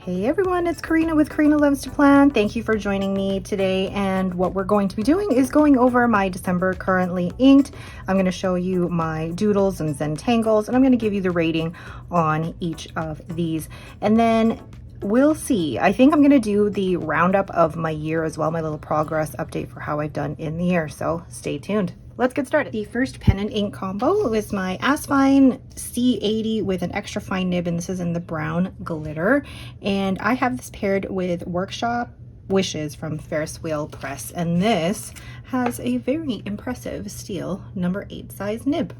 Hey everyone, it's Karina with Karina Loves to Plan. Thank you for joining me today, and what we're going to be doing is going over my December currently inked. I'm going to show you my doodles and Zentangles, and I'm going to give you the rating on each of these, and then we'll see. I think I'm going to do the roundup of my year as well, my little progress update for how I've done in the year, so stay tuned. Let's get started. The first pen and ink combo is my Asvine C80 with an extra fine nib, and this is in the brown glitter. And I have this paired with Workshop Wishes from Ferris Wheel Press, and this has a very impressive steel number 8 size nib.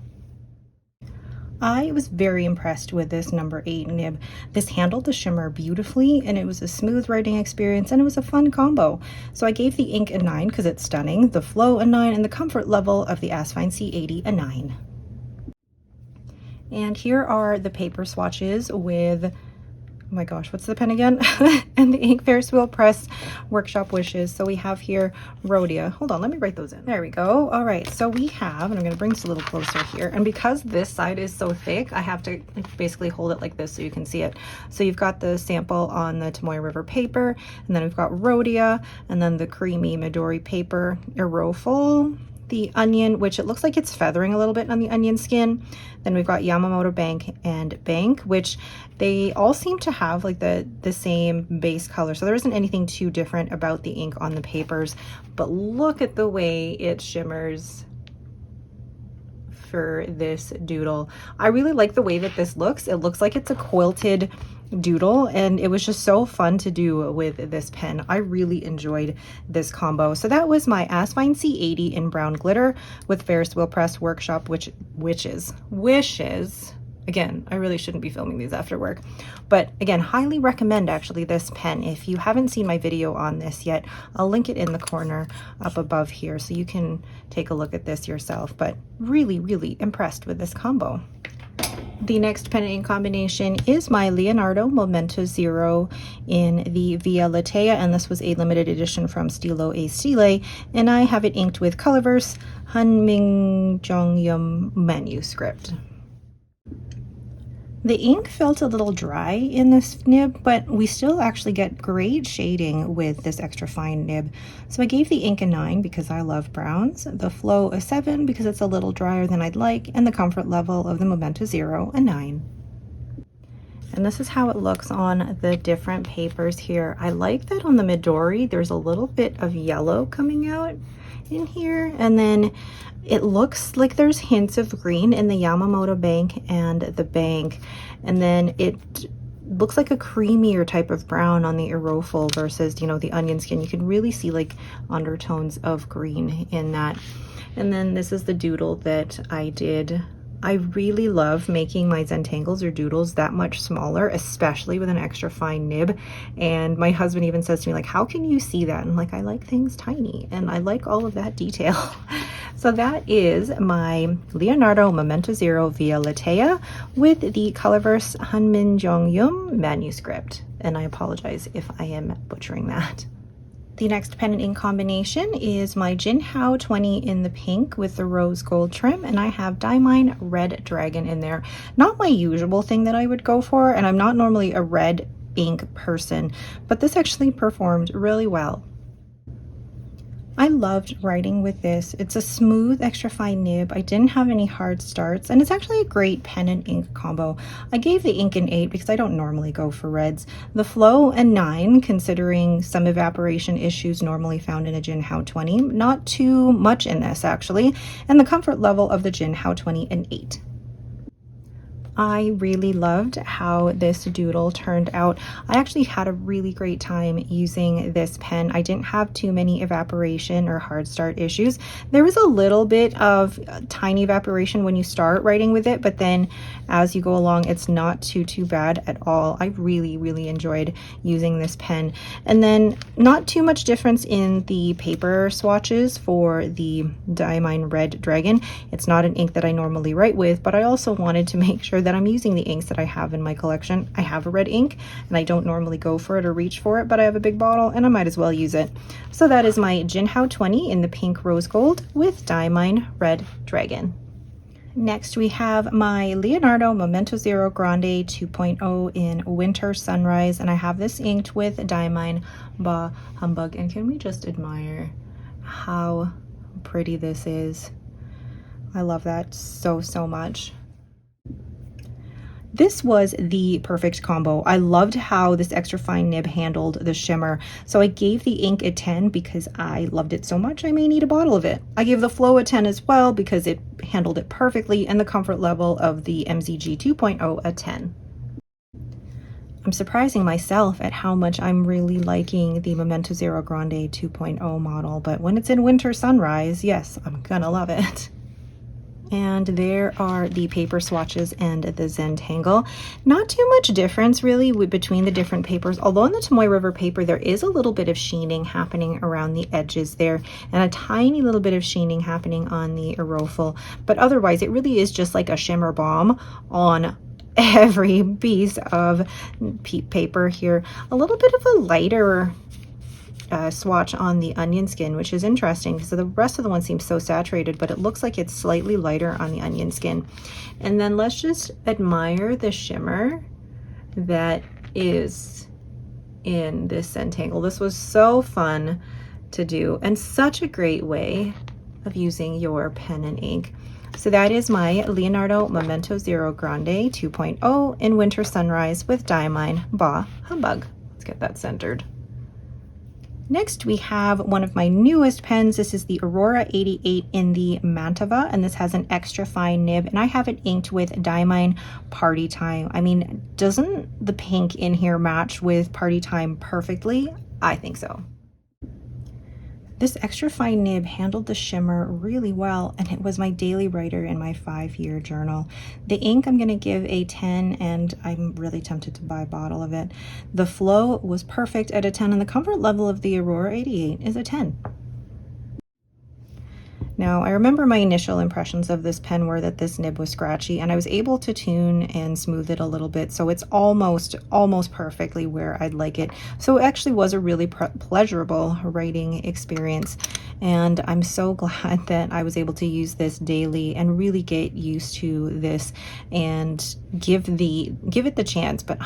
I was very impressed with this number 8 nib. This handled the shimmer beautifully, and it was a smooth writing experience, and it was a fun combo. So I gave the ink a 9 because it's stunning, the flow a 9, and the comfort level of the Asvine C80 a 9. And here are the paper swatches with, oh my gosh, what's the pen again? And the ink Ferris Wheel Press Workshop Wishes. So we have here Rhodia. Hold on, let me write those in. There we go. All right, so we have, and I'm going to bring this a little closer here. And because this side is so thick, I have to basically hold it like this so you can see it. So you've got the sample on the Tomoe River paper, and then we've got Rhodia, and then the creamy Midori paper, Aurora, the onion, which it looks like it's feathering a little bit on the onion skin. Then we've got Yamamoto Bank and Bank, which they all seem to have like the same base color. So there isn't anything too different about the ink on the papers, but look at the way it shimmers for this doodle. I really like the way that this looks. It looks like it's a quilted doodle, and it was just so fun to do with this pen. I really enjoyed this combo. So that was my Asvine C80 in brown glitter with Ferris Wheel Press Workshop Wishes. Again, I really shouldn't be filming these after work, but again, highly recommend actually this pen. If you haven't seen my video on this yet, I'll link it in the corner up above here so you can take a look at this yourself, but really impressed with this combo. The next pen and ink combination is my Leonardo Momento Zero in the Via Latea, and this was a limited edition from Stilo A Stile, and I have it inked with Colorverse Hanming Jongyum manuscript. The ink felt a little dry in this nib, but we still actually get great shading with this extra fine nib. So I gave the ink a 9 because I love browns, the flow a 7 because it's a little drier than I'd like, and the comfort level of the Momento Zero a 9. And this is how it looks on the different papers here. I like that on the Midori, there's a little bit of yellow coming out in here, and then it looks like there's hints of green in the Yamamoto Bank and the Bank, and then it looks like a creamier type of brown on the Aurora versus, you know, the onion skin. You can really see like undertones of green in that. And then this is the doodle that I did. I really love making my Zentangles or doodles that much smaller, especially with an extra fine nib. And my husband even says to me, like, how can you see that? And I'm like, I like things tiny, and I like all of that detail. So that is my Leonardo Momento Zero Via Latea with the Colorverse Hanmin Jongyum manuscript. And I apologize if I am butchering that. The next pen and ink combination is my Jinhao 20 in the pink with the rose gold trim, and I have Diamine Red Dragon in there. Not my usual thing that I would go for, and I'm not normally a red ink person, but this actually performed really well. I loved writing with this. It's a smooth, extra fine nib. I didn't have any hard starts, and it's actually a great pen and ink combo. I gave the ink an 8 because I don't normally go for reds. The flow a 9, considering some evaporation issues normally found in a Jinhao 20. Not too much in this, actually. And the comfort level of the Jinhao 20 an 8. I really loved how this doodle turned out. I actually had a really great time using this pen. I didn't have too many evaporation or hard start issues. There was a little bit of tiny evaporation when you start writing with it, but then as you go along, it's not too bad at all. I really enjoyed using this pen. And then not too much difference in the paper swatches for the Diamine Red Dragon. It's not an ink that I normally write with, but I also wanted to make sure that I'm using the inks that I have in my collection. I have a red ink, and I don't normally go for it or reach for it, but I have a big bottle and I might as well use it. So that is my Jinhao 20 in the pink rose gold with Diamine Red Dragon. Next, we have my Leonardo Momento Zero Grande 2.0 in Winter Sunrise, and I have this inked with Diamine Bah Humbug. And can we just admire how pretty this is? I love that so, so much. This was the perfect combo. I loved how this extra fine nib handled the shimmer. So I gave the ink a 10 because I loved it so much I may need a bottle of it. I gave the flow a 10 as well because it handled it perfectly, and the comfort level of the MZG 2.0 a 10. I'm surprising myself at how much I'm really liking the Momento Zero Grande 2.0 model, but when it's in Winter Sunrise, yes, I'm gonna love it. And there are the paper swatches and the Zentangle. Not too much difference really between the different papers, although in the Tomoe River paper there is a little bit of sheening happening around the edges there, and a tiny little bit of sheening happening on the Aurofil, but otherwise it really is just like a shimmer bomb on every piece of paper here. A little bit of a lighter swatch on the onion skin, which is interesting because the rest of the one seems so saturated, but it looks like it's slightly lighter on the onion skin. And then let's just admire the shimmer that is in this Zentangle. This was so fun to do and such a great way of using your pen and ink. So that is my Leonardo Momento Zero Grande 2.0 in Winter Sunrise with Diamine Bah Humbug. Let's get that centered. Next, we have one of my newest pens. This is the Aurora 88 in the Mantova, and this has an extra fine nib, and I have it inked with Diamine Party Time. I mean, doesn't the pink in here match with Party Time perfectly? I think so. This extra fine nib handled the shimmer really well, and it was my daily writer in my 5-year journal. The ink I'm going to give a 10, and I'm really tempted to buy a bottle of it. The flow was perfect at a 10, and the comfort level of the Aurora 88 is a 10. Now, I remember my initial impressions of this pen were that this nib was scratchy, and I was able to tune and smooth it a little bit, so it's almost perfectly where I'd like it. So it actually was a really pleasurable writing experience, and I'm so glad that I was able to use this daily and really get used to this and give it the chance. But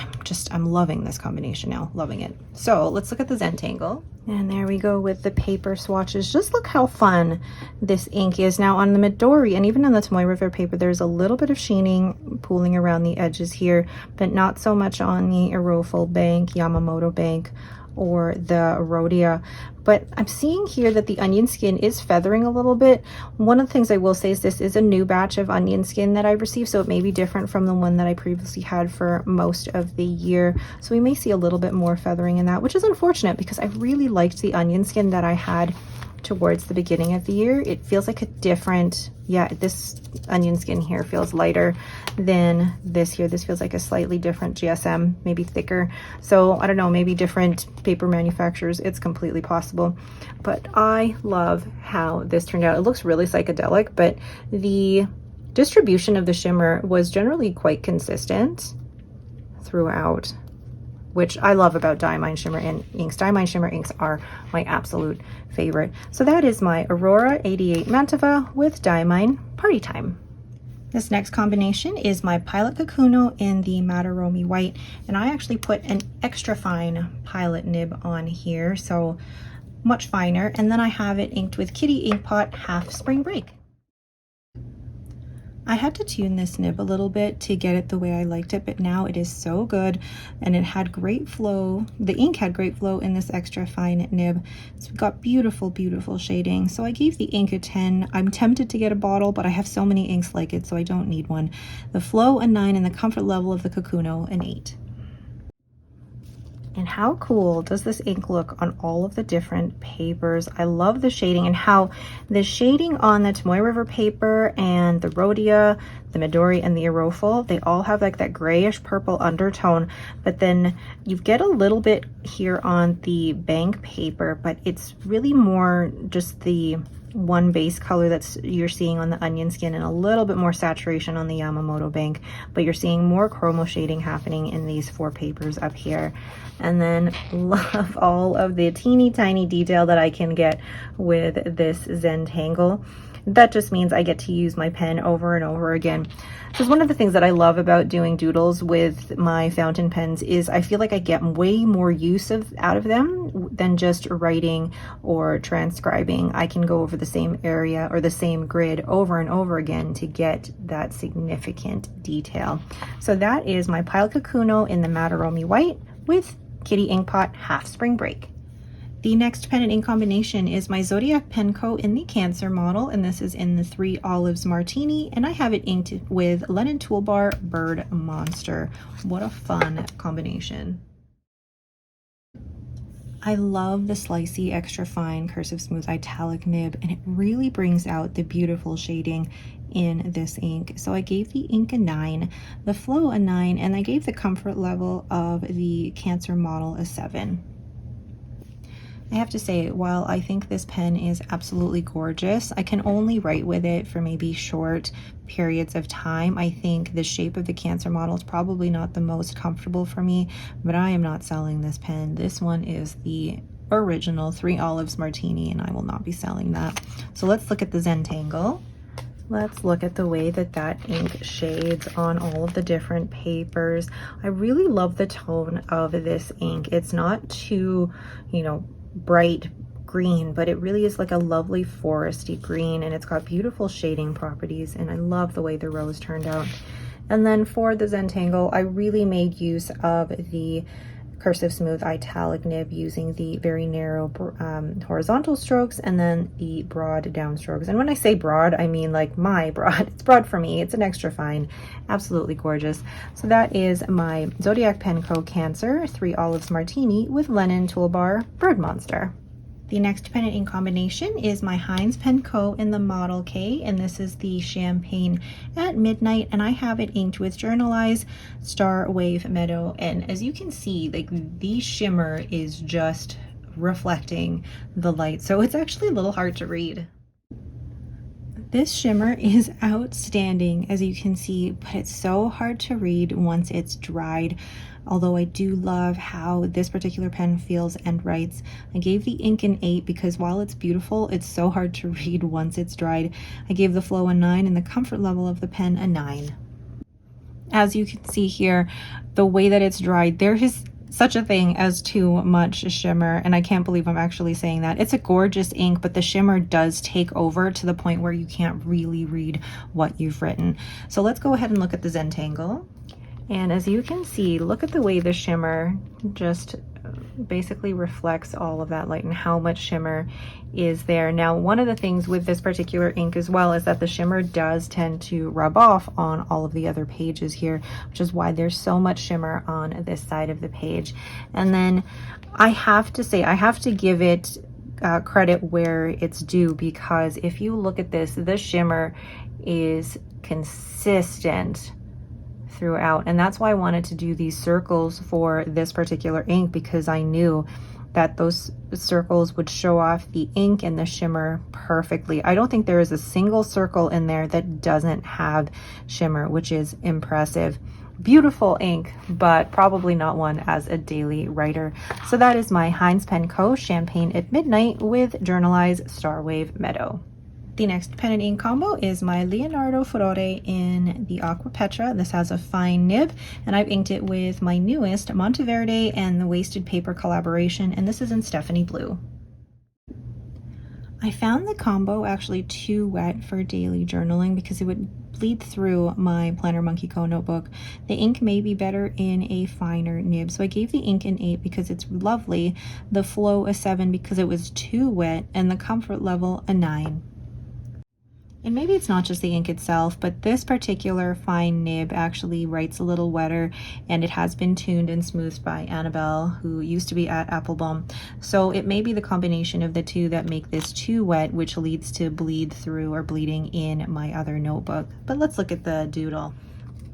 I'm loving this combination now, loving it. So let's look at the Zentangle. And there we go with the paper swatches. Just look how fun this ink is. Now on the Midori and even on the Tomoe River paper, there's a little bit of sheening pooling around the edges here, but not so much on the Aurofil bank, Yamamoto bank, or the Rhodia. But I'm seeing here that the onion skin is feathering a little bit. One of the things I will say is this is a new batch of onion skin that I received, so it may be different from the one that I previously had for most of the year. So we may see a little bit more feathering in that, which is unfortunate because I really liked the onion skin that I had towards the beginning of the year. It feels like a different, yeah, this onion skin here feels lighter than this here. This feels like a slightly different GSM, maybe thicker. So I don't know, maybe different paper manufacturers. It's completely possible. But I love how this turned out. It looks really psychedelic, but the distribution of the shimmer was generally quite consistent throughout, which I love about Diamine Shimmer inks. Diamine Shimmer inks are my absolute favorite. So that is my Aurora 88 Mantova with Diamine Party Time. This next combination is my Pilot Kakuno in the Mataromi White, and I actually put an extra fine Pilot nib on here, so much finer, and then I have it inked with Kitty Inkpot Half Spring Break. I had to tune this nib a little bit to get it the way I liked it, but now it is so good, and it had great flow. The ink had great flow in this extra fine nib. It's got beautiful, beautiful shading. So I gave the ink a 10. I'm tempted to get a bottle, but I have so many inks like it, so I don't need one. The flow a 9, and the comfort level of the Kakuno an 8. And how cool does this ink look on all of the different papers? I love the shading and how the shading on the Tomoe River paper and the Rhodia, the Midori, and the Aurofil, they all have like that grayish purple undertone, but then you get a little bit here on the bank paper, but it's really more just the one base color that's you're seeing on the onion skin and a little bit more saturation on the Yamamoto bank, but you're seeing more chromo shading happening in these 4 papers up here. And then love all of the teeny tiny detail that I can get with this Zentangle. that just means I get to use my pen over and over again. Because one of the things that I love about doing doodles with my fountain pens is I feel like I get way more use out of them than just writing or transcribing. I can go over the same area or the same grid over and over again to get that significant detail. So that is my Pile Kakuno in the Matterhorn White with Kitty Inkpot Half Spring Break. The next pen and ink combination is my Zodiac Penco in the Cancer model, and this is in the 3 Olives Martini, and I have it inked with Lennon Toolbar Bird Monster. What a fun combination. I love the slicey extra fine cursive smooth italic nib, and it really brings out the beautiful shading in this ink. So I gave the ink a 9, the flow a 9, and I gave the comfort level of the Cancer model a 7. I have to say, while I think this pen is absolutely gorgeous, I can only write with it for maybe short periods of time. I think the shape of the Cancer model is probably not the most comfortable for me, but I am not selling this pen. This one is the original 3 Olives Martini, and I will not be selling that. So let's look at the Zentangle. Let's look at the way that that ink shades on all of the different papers. I really love the tone of this ink. It's not too, bright green, but it really is like a lovely foresty green, and it's got beautiful shading properties, and I love the way the rose turned out. And then for the Zentangle, I really made use of the cursive smooth italic nib using the very narrow horizontal strokes and then the broad down strokes. And when I say broad, I mean like my broad. It's broad for me. It's an extra fine. Absolutely gorgeous. So that is my Zodiac Penco Cancer 3 Olives Martini with Lennon Toolbar Bird Monster. The next pen and ink combination is my Hines Penco in the Model K, and this is the Champagne at Midnight, and I have it inked with Journalize Star Wave Meadow. And as you can see, like, the shimmer is just reflecting the light, so it's actually a little hard to read. This shimmer is outstanding, as you can see, but it's so hard to read once it's dried. Although I do love how this particular pen feels and writes. I gave the ink an 8 because while it's beautiful, it's so hard to read once it's dried. I gave the flow a 9 and the comfort level of the pen a 9. As you can see here, the way that it's dried, there is such a thing as too much shimmer, and I can't believe I'm actually saying that. It's a gorgeous ink, but the shimmer does take over to the point where you can't really read what you've written. So let's go ahead and look at the Zentangle. And as you can see, look at the way the shimmer just basically reflects all of that light and how much shimmer is there. Now, one of the things with this particular ink as well is that the shimmer does tend to rub off on all of the other pages here, which is why there's so much shimmer on this side of the page. And then I have to say, I have to give it credit where it's due, because if you look at this, the shimmer is consistent throughout, and that's why I wanted to do these circles for this particular ink, because I knew that those circles would show off the ink and the shimmer perfectly. I don't think there is a single circle in there that doesn't have shimmer, which is impressive. Beautiful ink, but probably not one as a daily writer. So that is my Hines Penco Champagne at Midnight with Journalize Starwave Meadow. The next pen and ink combo is my Leonardo Furore in the Aqua Petra. This has a fine nib, and I've inked it with my newest Monteverde and the Wasted Paper collaboration, and this is in Stephanie Blue. I found the combo actually too wet for daily journaling because it would bleed through my Planner Monkey Co notebook. The ink may be better in a finer nib, so I gave the ink an 8 because it's lovely, the flow a 7 because it was too wet, and the comfort level a 9. And maybe it's not just the ink itself, but this particular fine nib actually writes a little wetter, and it has been tuned and smoothed by Annabelle, who used to be at Applebaum. So it may be the combination of the two that make this too wet, which leads to bleed through or bleeding in my other notebook. But let's look at the doodle.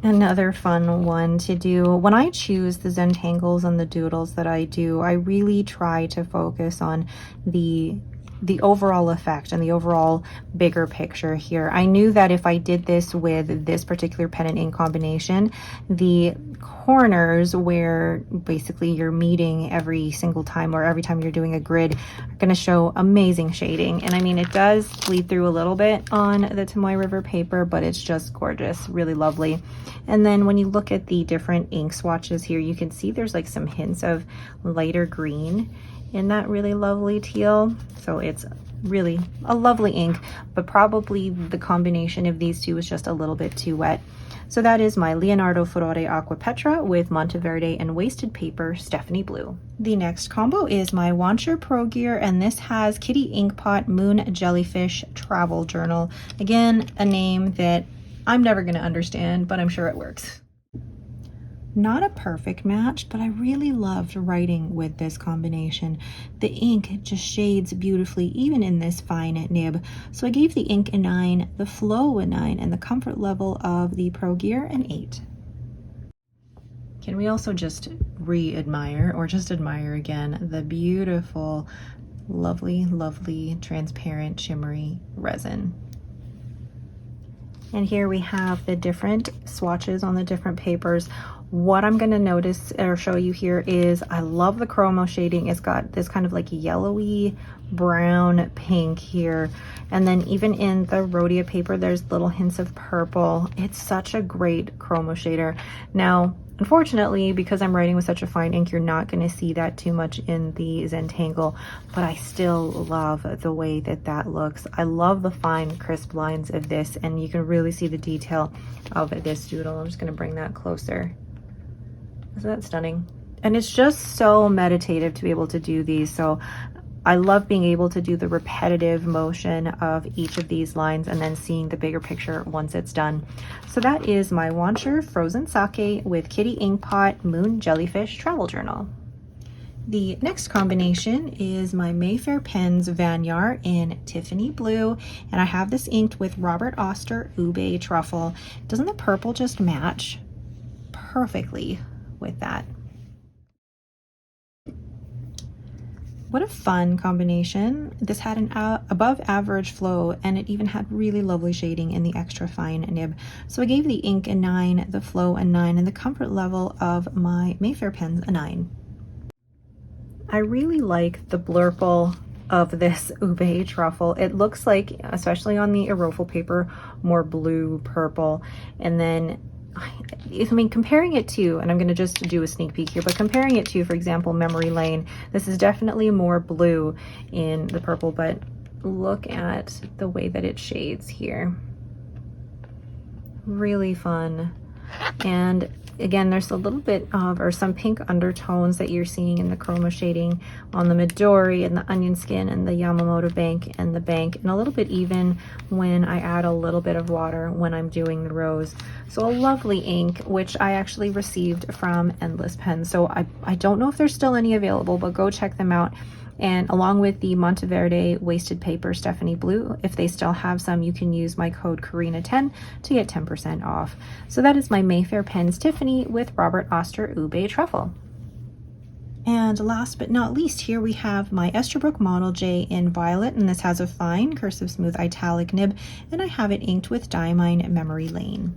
Another fun one to do. When I choose the Zentangles and the doodles that I do, I really try to focus on the the overall effect and the overall bigger picture here. I knew that if I did this with this particular pen and ink combination, the corners where basically you're meeting every single time or every time you're doing a grid are going to show amazing shading. And I mean, it does bleed through a little bit on the Tomoe River paper, but it's just gorgeous, really lovely. And then when you look at the different ink swatches here, you can see there's like some hints of lighter green in that really lovely teal. So it's really a lovely ink, but probably the combination of these two is just a little bit too wet. So that is my Leonardo Furore Aqua Petra with Monteverde and Wasted Paper Stephanie Blue. The next combo is my Wancher Pro Gear, and this has Kitty Inkpot Moon Jellyfish Travel Journal. Again, a name that I'm never going to understand, but I'm sure it works. Not a perfect match, but I really loved writing with this combination. The ink just shades beautifully, even in this fine nib. So I gave the ink a 9, the flow a 9, and the comfort level of the Pro Gear an 8. Can we also just re-admire, or just admire again, the beautiful, lovely, lovely, transparent, shimmery resin. And here we have the different swatches on the different papers. What I'm going to notice or show you here is I love the chromo shading. It's got this kind of like yellowy brown pink here. And then even in the Rhodia paper, there's little hints of purple. It's such a great chromo shader. Now, unfortunately, because I'm writing with such a fine ink, you're not going to see that too much in the Zentangle, but I still love the way that that looks. I love the fine crisp lines of this, and you can really see the detail of this doodle. I'm just going to bring that closer. Isn't that stunning? And it's just so meditative to be able to do these. So I love being able to do the repetitive motion of each of these lines and then seeing the bigger picture once it's done. So that is my Wancher Frozen Sake with Kitty Inkpot Moon Jellyfish Travel Journal. The next combination is my Mayfair Pens Vanyar in Tiffany Blue, and I have this inked with Robert Oster Ube Truffle. Doesn't the purple just match perfectly with that? What a fun combination. This had an above average flow, and it even had really lovely shading in the extra fine nib. So I gave the ink a 9, the flow a 9, and the comfort level of my Mayfair pens a 9. I really like the blurple of this Ube Truffle. It looks like, especially on the Aurora paper, more blue purple. And then I mean, comparing it to, and I'm going to just do a sneak peek here, but comparing it to, for example, Memory Lane, this is definitely more blue in the purple, but look at the way that it shades here. Really fun. And again, there's a little bit of, or some pink undertones that you're seeing in the chroma shading on the Midori and the Onion Skin and the Yamamoto Bank and the Bank, and a little bit even when I add a little bit of water when I'm doing the rose. So a lovely ink, which I actually received from Endless Pens. So I don't know if there's still any available, but go check them out. And along with the Monteverde Wasted Paper Stephanie Blue, if they still have some, you can use my code Karina10 to get 10% off. So that is my Mayfair Pens Tiffany with Robert Oster Ube Truffle. And last but not least, here we have my Esterbrook Model J in Violet, and this has a fine cursive smooth italic nib, and I have it inked with Diamine Memory Lane.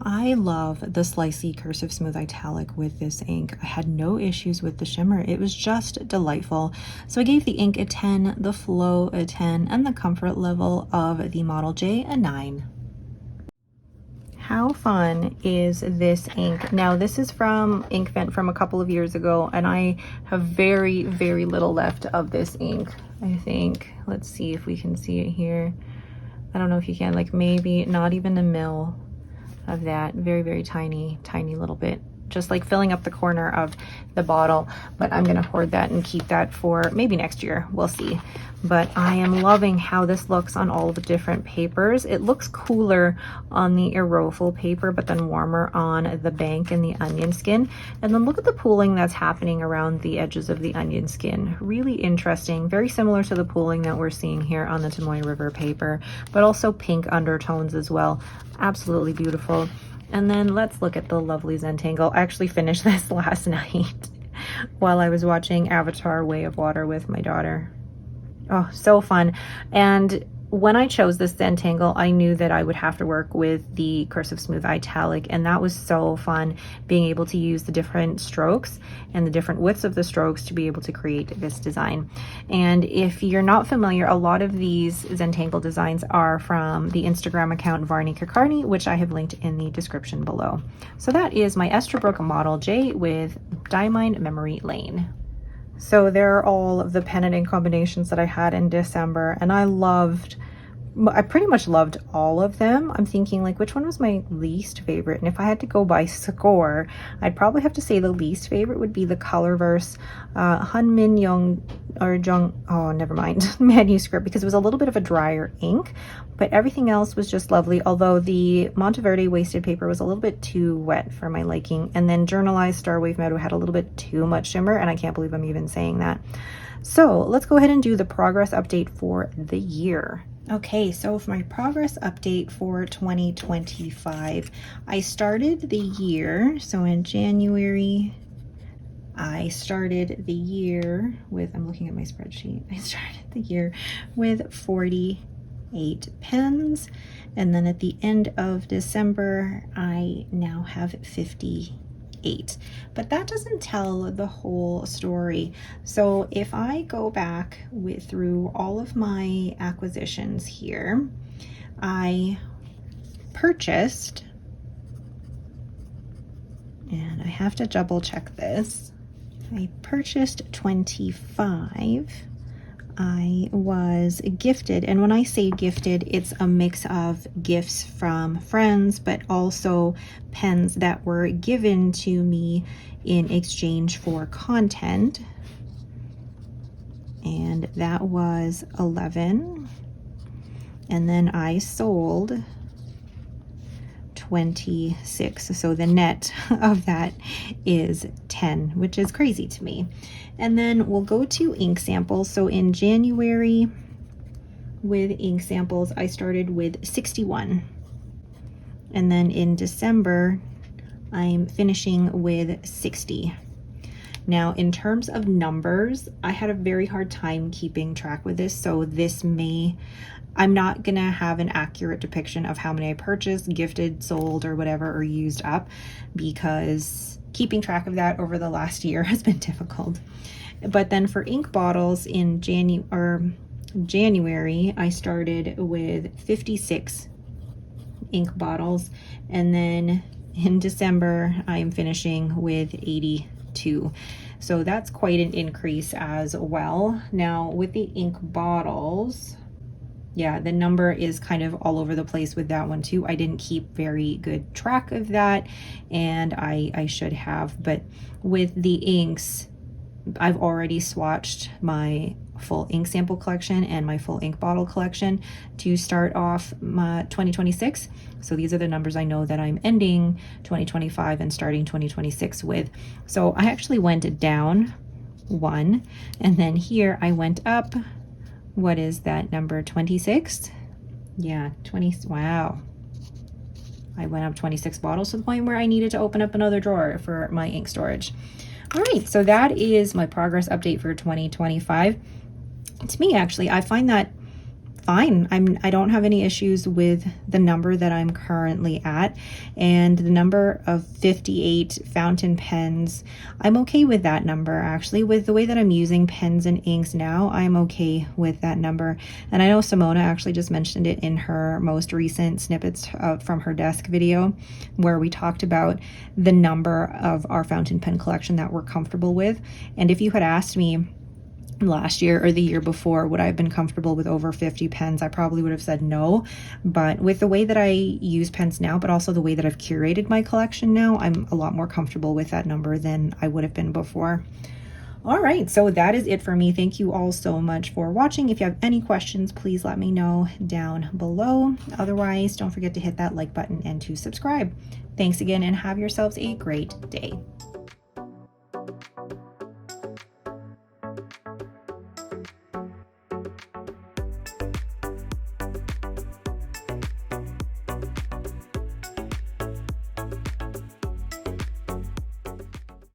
I love the slicey cursive smooth italic with this ink. I had no issues with the shimmer. It was just delightful. So I gave the ink a 10, the flow a 10, and the comfort level of the Model J a 9. How fun is this ink? Now this is from Inkvent from a couple of years ago, and I have very, very little left of this ink. I think, let's see if we can see it here. I don't know if you can, like maybe not even a mil of that. Very, very tiny little bit, just like filling up the corner of the bottle. But I'm gonna hoard that and keep that for maybe next year, we'll see. But I am loving how this looks on all the different papers. It looks cooler on the Aurora paper, but then warmer on the Bank and the Onion Skin. And then look at the pooling that's happening around the edges of the Onion Skin. Really interesting, very similar to the pooling that we're seeing here on the Tomoe River paper, but also pink undertones as well. Absolutely beautiful. And then let's look at the lovely Zentangle. I actually finished this last night. while I was watching Avatar: Way of Water with my daughter. Oh, so fun. And when I chose this Zentangle, I knew that I would have to work with the Cursive Smooth Italic, and that was so fun, being able to use the different strokes and the different widths of the strokes to be able to create this design. And if you're not familiar, a lot of these Zentangle designs are from the Instagram account Varney Kakarni, which I have linked in the description below. So that is my Esterbrook Model J with Diamine Memory Lane. So there are all of the pen and ink combinations that I had in December, and I pretty much loved all of them. I'm thinking like, which one was my least favorite? And if I had to go by score, I'd probably have to say the least favorite would be the Colorverse Hunmin Young or Jung, oh, never mind, manuscript, because it was a little bit of a drier ink, but everything else was just lovely. Although the Monteverde wasted paper was a little bit too wet for my liking. And then Journalize Starwave Meadow had a little bit too much shimmer, and I can't believe I'm even saying that. So let's go ahead and do the progress update for the year. Okay, so for my progress update for 2025, I started the year, so in January, I started the year with, I'm looking at my spreadsheet, I started the year with 48 pens, and then at the end of December, I now have 58. But that doesn't tell the whole story. So if I go back through all of my acquisitions here, I purchased, and I have to double check this, I purchased 25. I was gifted, and when I say gifted, it's a mix of gifts from friends, but also pens that were given to me in exchange for content. And that was 11. And then I sold 26. So the net of that is 10, which is crazy to me. And then we'll go to ink samples. So in January with ink samples, I started with 61. And then in December, I'm finishing with 60. Now, in terms of numbers, I had a very hard time keeping track with this. So I'm not gonna have an accurate depiction of how many I purchased, gifted, sold, or whatever, or used up, because keeping track of that over the last year has been difficult. But then for ink bottles in January, I started with 56 ink bottles, and then in December, I'm finishing with 82. So that's quite an increase as well. Now with the ink bottles, yeah, the number is kind of all over the place with that one too. I didn't keep very good track of that, and I should have. But with the inks, I've already swatched my full ink sample collection and my full ink bottle collection to start off my 2026. So these are the numbers I know that I'm ending 2025 and starting 2026 with. So I actually went down 1, and then here I went up, what is that number, 26? Yeah, 20, wow. I went up 26 bottles to the point where I needed to open up another drawer for my ink storage. All right, so that is my progress update for 2025. To me, actually, I find that fine. I don't have any issues with the number that I'm currently at, and the number of 58 fountain pens, I'm okay with that number. Actually, with the way that I'm using pens and inks now, I'm okay with that number. And I know Simona actually just mentioned it in her most recent snippets from her desk video, where we talked about the number of our fountain pen collection that we're comfortable with. And if you had asked me last year or the year before would I have been comfortable with over 50 pens, I probably would have said no. But with the way that I use pens now, but also the way that I've curated my collection now, I'm a lot more comfortable with that number than I would have been before. All right, so that is it for me. Thank you all so much for watching. If you have any questions, please let me know down below. Otherwise, don't forget to hit that like button and to subscribe. Thanks again, and have yourselves a great day.